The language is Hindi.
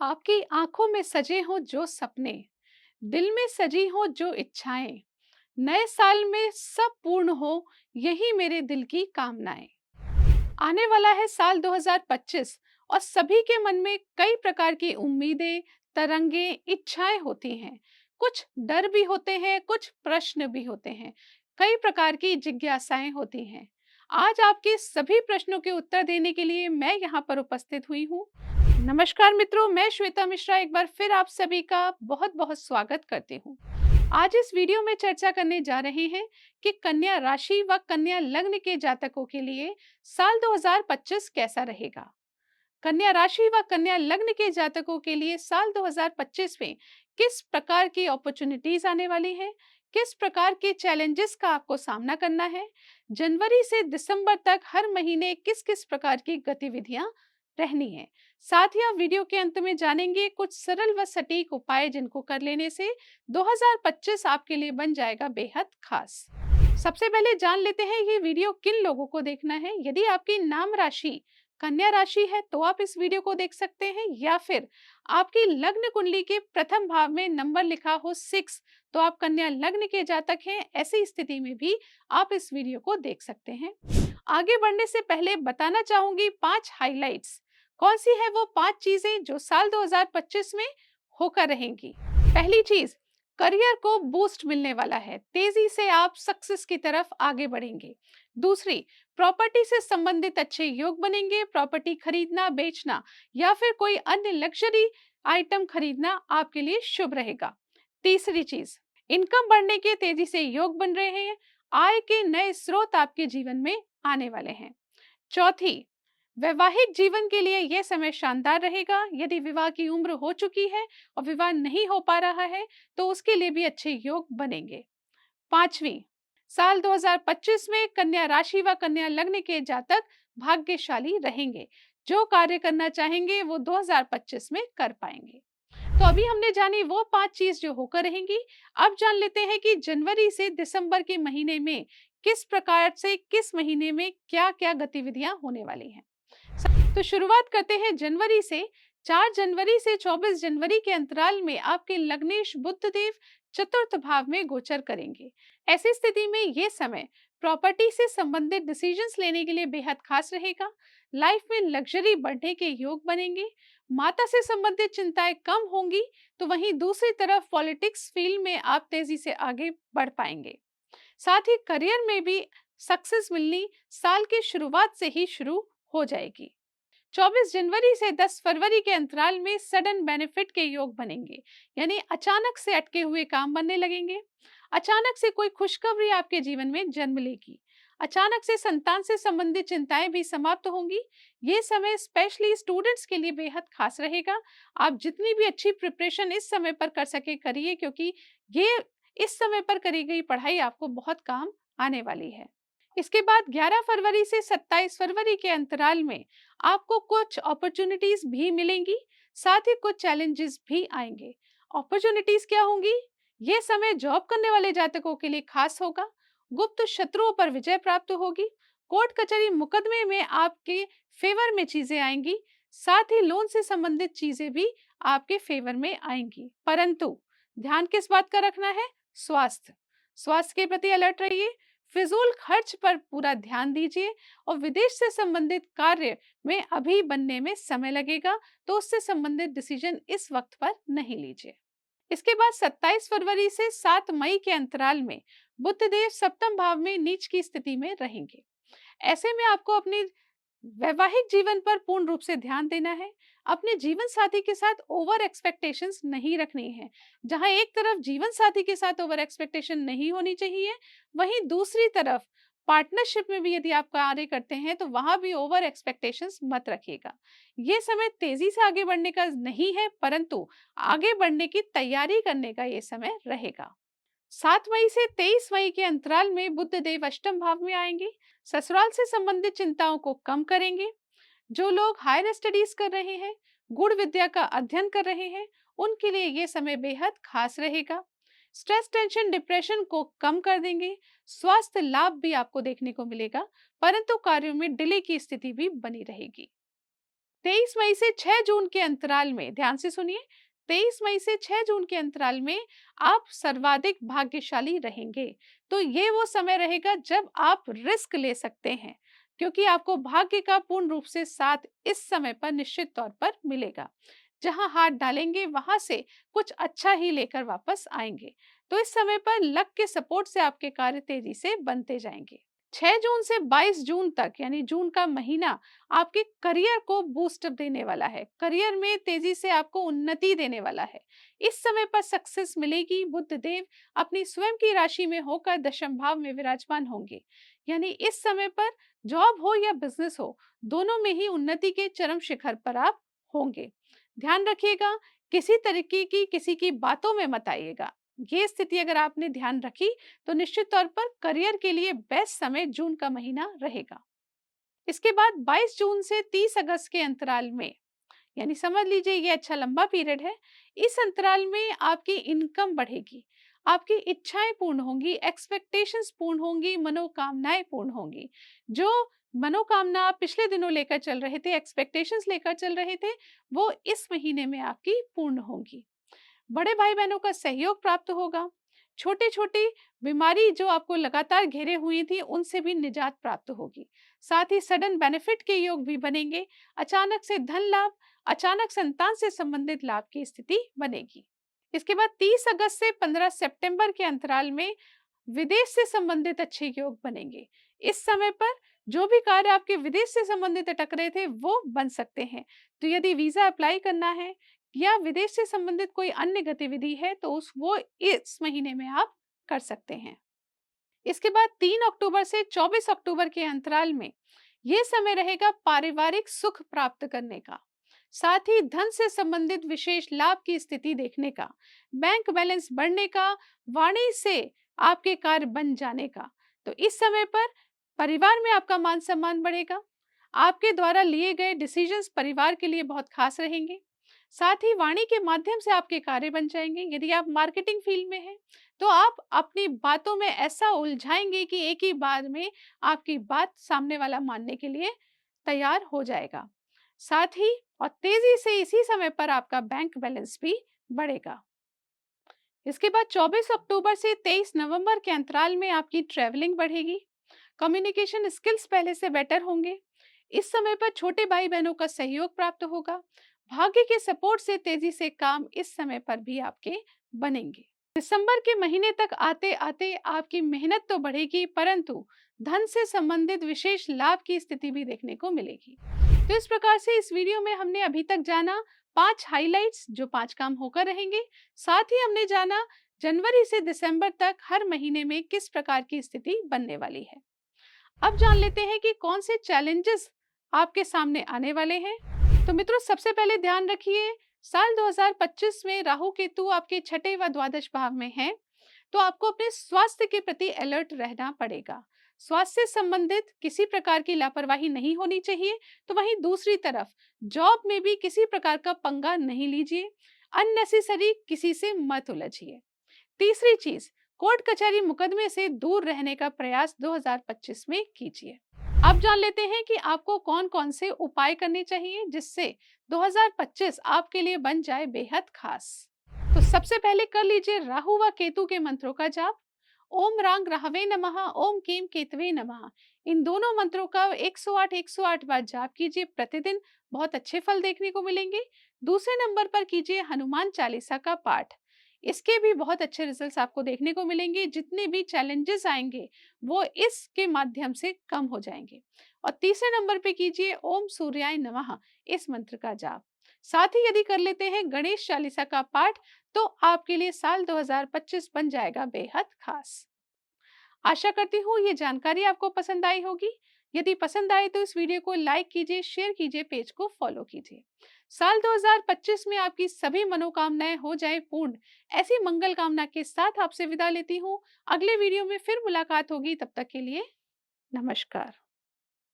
आपकी आंखों में सजे हों जो सपने, दिल में सजी हों जो इच्छाएं, नए साल में सब पूर्ण हो, यही मेरे दिल की कामनाएं। आने वाला है साल 2025 और सभी के मन में कई प्रकार की उम्मीदें, तरंगे, इच्छाएं होती हैं। कुछ डर भी होते हैं, कुछ प्रश्न भी होते हैं, कई प्रकार की जिज्ञासाएं होती हैं। आज आपके सभी प्रश्नों के उत्तर देने के लिए मैं यहाँ पर उपस्थित हुई हूँ। नमस्कार मित्रों, मैं श्वेता मिश्रा एक बार फिर आप सभी का बहुत बहुत स्वागत करती हूँ। आज इस वीडियो में चर्चा करने जा रहे हैं कि कन्या राशि व कन्या लग्न के जातकों के लिए साल 2025 कैसा रहेगा। कन्या राशि व कन्या लग्न के जातकों के लिए साल 2025 में किस प्रकार की अपॉर्चुनिटीज आने वाली हैं, किस प्रकार के चैलेंजेस का आपको सामना करना है, जनवरी से दिसंबर तक हर महीने किस किस प्रकार की गतिविधियां रहनी है। साथ ही आप वीडियो के अंत में जानेंगे कुछ सरल व सटीक उपाय जिनको कर लेने से 2025 आपके लिए बन जाएगा बेहद खास। सबसे पहले जान लेते हैं ये वीडियो किन लोगों को देखना है। यदि आपकी नाम राशि कन्या राशि है तो आप इस वीडियो को देख सकते हैं, या फिर आपकी लग्न कुंडली के प्रथम भाव में नंबर लिखा हो 6 तो आप कन्या लग्न के जातक हैं। ऐसी स्थिति में भी आप इस वीडियो को देख सकते हैं। आगे बढ़ने से पहले बताना चाहूंगी 5 हाइलाइट्स। कौन सी है वो 5 चीजें जो साल 2025 में होकर रहेंगी। पहली चीज, करियर को बूस्ट मिलने वाला है, तेजी से आप सक्सेस की तरफ आगे बढ़ेंगे। दूसरी, प्रॉपर्टी से संबंधित अच्छे योग बनेंगे। प्रॉपर्टी खरीदना, बेचना या फिर कोई अन्य लग्जरी आइटम खरीदना आपके लिए शुभ रहेगा। तीसरी चीज, इनकम बढ़ने के तेजी से योग बन रहे हैं। आय के नए स्रोत आपके जीवन में आने वाले हैं। चौथी, वैवाहिक जीवन के लिए यह समय शानदार रहेगा। यदि विवाह की उम्र हो चुकी है और विवाह नहीं हो पा रहा है तो उसके लिए भी अच्छे योग बनेंगे। पांचवी, साल 2025 में कन्या राशि व कन्या लग्न के जातक भाग्यशाली रहेंगे। जो कार्य करना चाहेंगे वो 2025 में कर पाएंगे। तो अभी हमने जानी वो 5 चीज जो होकर रहेंगी। अब जान लेते हैं कि जनवरी से दिसंबर के महीने में किस प्रकार से किस महीने में क्या-क्या गतिविधियां होने वाली हैं। तो शुरुआत करते हैं जनवरी से। 4 जनवरी से 24 जनवरी के अंतराल में आपके लग्नेश बुध देव चतुर्थ भाव में गोचर करेंगे। ऐसी स्थिति में ये समय प्रॉपर्टी से संबंधित डिसीजंस लेने के लिए बेहद खास रहेगा। लाइफ में लग्जरी बढ़ने के योग बनेंगे। माता से संबंधित चिंताएं कम होंगी, तो वहीं दूसरी तरफ पॉलिटिक्स फील्ड में आप तेजी से आगे बढ़ पाएंगे। साथ ही करियर में भी सक्सेस मिलनी साल की शुरुआत से ही शुरू हो जाएगी। 24 जनवरी से 10 फरवरी के अंतराल में सडन बेनिफिट के योग बनेंगे, यानी अचानक से अटके हुए काम बनने लगेंगे। अचानक से कोई खुशखबरी आपके जीवन में जन्म लेगी। अचानक से संतान से संबंधित चिंताएं भी समाप्त होंगी। ये समय स्पेशली स्टूडेंट्स के लिए बेहद खास रहेगा। आप जितनी भी अच्छी प्रिपरेशन इस समय पर कर सके करिए, क्योंकि ये इस समय पर करी गई पढ़ाई आपको बहुत काम आने वाली है। इसके बाद 11 फरवरी से 27 फरवरी के अंतराल में आपको कुछ अपॉर्चुनिटीज भी मिलेंगी, साथ ही कुछ चैलेंजेस भी आएंगे। अपॉर्चुनिटीज क्या होंगी? ये समय जॉब करने वाले जातकों के लिए खास होगा। गुप्त शत्रुओं पर विजय प्राप्त होगी। कोर्ट कचहरी मुकदमे में आपके फेवर में चीजें आएंगी। साथ ही लोन से संबंधित चीजें भी आपके फेवर में आएंगी। परंतु ध्यान किस बात का रखना है? स्वास्थ्य। स्वास्थ्य के प्रति अलर्ट रहिए। फिजूल खर्च पर पूरा ध्यान दीजिए और विदेश से संबंधित कार्य में अभी बनने में समय लगेगा, तो उससे संबंधित डिसीजन इस वक्त पर नहीं लीजिए। इसके बाद 27 फरवरी से 7 मई के अंतराल में बुध देव सप्तम भाव में नीच की स्थिति में रहेंगे। ऐसे में आपको अपनी वैवाहिक जीवन पर पूर्ण रूप से ध्यान देना है। अपने जीवन साथी के साथ ओवर एक्सपेक्टेशंस नहीं रखनी है। जहां एक तरफ जीवन साथी के साथ ओवर एक्सपेक्टेशन नहीं होनी चाहिए, वहीं दूसरी तरफ पार्टनरशिप में भी यदि आप कार्य करते हैं तो वहां भी ओवर एक्सपेक्टेशंस मत रखिएगा। ये समय तेजी से आगे बढ़ने का नहीं है, परंतु आगे बढ़ने की तैयारी करने का ये समय रहेगा। 7 मई से 23 मई के अंतराल में बुध देव अष्टम भाव में आएंगे। ससुराल से संबंधित चिंताओं को कम करेंगे। जो लोग हायर स्टडीज कर रहे हैं, गुण विद्या का अध्ययन कर रहे हैं, उनके लिए ये समय बेहद खास रहेगा। स्ट्रेस, टेंशन, डिप्रेशन को कम कर देंगे। स्वास्थ्य लाभ भी आपको देखने को मिलेगा, परंतु कार्यों में डिले की स्थिति भी बनी रहेगी। 23 मई से 6 जून के अंतराल में, ध्यान से सुनिए, 23 मई से 6 जून के अंतराल में आप सर्वाधिक भाग्यशाली रहेंगे। तो ये वो समय रहेगा जब आप रिस्क ले सकते हैं, क्योंकि आपको भाग्य का पूर्ण रूप से साथ इस समय पर निश्चित तौर पर मिलेगा। जहां हाथ डालेंगे वहां से कुछ अच्छा ही लेकर वापस आएंगे। तो इस समय पर लक के सपोर्ट से आपके कार्य तेजी से बनते जाएंगे। 6 जून से 22 जून तक यानी जून का महीना आपके करियर को बूस्ट देने वाला है। करियर में तेजी से आपको उन्नति देने वाला है। इस समय पर सक्सेस मिलेगी। बुध देव अपनी स्वयं की राशि में होकर दशम भाव में विराजमान होंगे। यानी इस समय पर जॉब हो या बिजनेस हो, दोनों में ही उन्नति के चरम शिखर पर आप होंगे। ध्यान रखिएगा, किसी तरीके की किसी की बातों में मत आइएगा। ये स्थिति अगर आपने ध्यान रखी तो निश्चित तौर पर करियर के लिए बेस्ट समय जून का महीना रहेगा। इसके बाद 22 जून से 30 अगस्त के अंतराल में, यानी समझ लीजिए ये अच्छा लंबा पीरियड है। इस अंतराल में आपकी इनकम बढ़ेगी, आपकी इच्छाएं पूर्ण होंगी, एक्सपेक्टेशंस पूर्ण होंगी, मनोकामनाएं पूर्ण होंगी। जो मनोकामना आप पिछले दिनों लेकर चल रहे थे, एक्सपेक्टेशंस लेकर चल रहे थे, वो इस महीने में आपकी पूर्ण होंगी। बड़े भाई बहनों का सहयोग प्राप्त होगा। छोटी छोटी बीमारी जो आपको लगातार घेरे हुई थी, उनसे भी निजात प्राप्त होगी। साथ ही सडन बेनिफिट के योग भी बनेंगे। अचानक से धन लाभ, अचानक संतान से संबंधित लाभ की स्थिति बनेगी। इसके बाद 30 अगस्त से 15 सितंबर के अंतराल में विदेश से संबंधित अच्छे योग बनेंगे। इस समय पर जो भी कार्य आपके विदेश से संबंधित अटक रहे थे वो बन सकते हैं। तो यदि वीजा अप्लाई करना है या विदेश से संबंधित कोई अन्य गतिविधि है तो वो इस महीने में आप कर सकते हैं। इसके बाद 3 अक्टूबर से 24 अक्टूबर के अंतराल में यह समय रहेगा पारिवारिक सुख प्राप्त करने का, साथ ही धन से संबंधित विशेष लाभ की स्थिति देखने का, बैंक बैलेंस बढ़ने का, वाणी से आपके कार्य बन जाने का। तो इस समय पर परिवार में आपका मान सम्मान बढ़ेगा। आपके द्वारा लिए गए डिसीजंस परिवार के लिए बहुत खास रहेंगे। साथ ही वाणी के माध्यम से आपके कार्य बन जाएंगे। यदि आप मार्केटिंग फील्ड में हैं तो आप अपनी बातों में ऐसा उलझाएंगे कि एक ही बार में आपकी बात सामने वाला मानने के लिए तैयार हो जाएगा। साथ ही और तेजी से इसी समय पर आपका बैंक बैलेंस भी बढ़ेगा। इसके बाद 24 अक्टूबर से 23 नवंबर के अंतराल में आपकी ट्रैवलिंग बढ़ेगी। कम्युनिकेशन स्किल्स पहले से बेटर होंगे। इस समय पर छोटे भाई बहनों का सहयोग प्राप्त होगा। भाग्य के सपोर्ट से तेजी से काम इस समय पर भी आपके बनेंगे। दिसंबर के महीने तक आते आते आपकी मेहनत तो बढ़ेगी, परंतु धन से संबंधित विशेष लाभ की स्थिति भी देखने को मिलेगी। तो इस प्रकार से इस वीडियो में हमने अभी तक जाना 5 हाइलाइट्स जो 5 काम होकर रहेंगे। साथ ही हमने जाना जनवरी से दिसंबर तक हर महीने में किस प्रकार की स्थिति बनने वाली है। अब जान लेते हैं कि कौन से चैलेंजेस आपके सामने आने वाले हैं। तो मित्रों, सबसे पहले ध्यान रखिए, साल 2025 में राहु केतु आपके छठे व द्वादश भाव में हैं, तो आपको अपने स्वास्थ्य के प्रति अलर्ट रहना पड़ेगा। स्वास्थ्य से संबंधित किसी प्रकार की लापरवाही नहीं होनी चाहिए। तो वहीं दूसरी तरफ जॉब में भी किसी प्रकार का पंगा नहीं लीजिए। अननेसेसरी किसी से मत उलझिए। तीसरी चीज, कोर्ट कचहरी मुकदमे से दूर रहने का प्रयास 2025 में कीजिए। अब जान लेते हैं कि आपको कौन कौन से उपाय करने चाहिए जिससे 2025 आपके लिए बन जाए बेहद खास। तो सबसे पहले कर लीजिए राहु व केतु के मंत्रों का जाप। ओम रांग राहवे नमः, ओम केम केतवे नमः। इन दोनों मंत्रों का 108 बार जाप कीजिए प्रतिदिन। बहुत अच्छे फल देखने को मिलेंगे। दूसरे नंबर पर कीजिए हनुमान चालीसा का पाठ। इसके भी बहुत अच्छे रिजल्ट्स आपको देखने को मिलेंगे। जितने भी चैलेंजेस आएंगे वो इसके माध्यम से कम हो जाएंगे। और तीसरे नंबर पे कीजिए ओम सूर्याय नमः, इस मंत्र का जाप। साथ ही यदि कर लेते हैं गणेश चालीसा का पाठ तो आपके लिए साल 2025 बन जाएगा बेहद खास। आशा करती हूँ ये जानकारी आपको पसंद आई होगी। यदि पसंद आए तो इस वीडियो को लाइक कीजिए, शेयर कीजिए, पेज को फॉलो कीजिए। साल 2025 में आपकी सभी मनोकामनाएं हो जाए पूर्ण, ऐसी मंगल कामना के साथ आपसे विदा लेती हूँ। अगले वीडियो में फिर मुलाकात होगी, तब तक के लिए नमस्कार।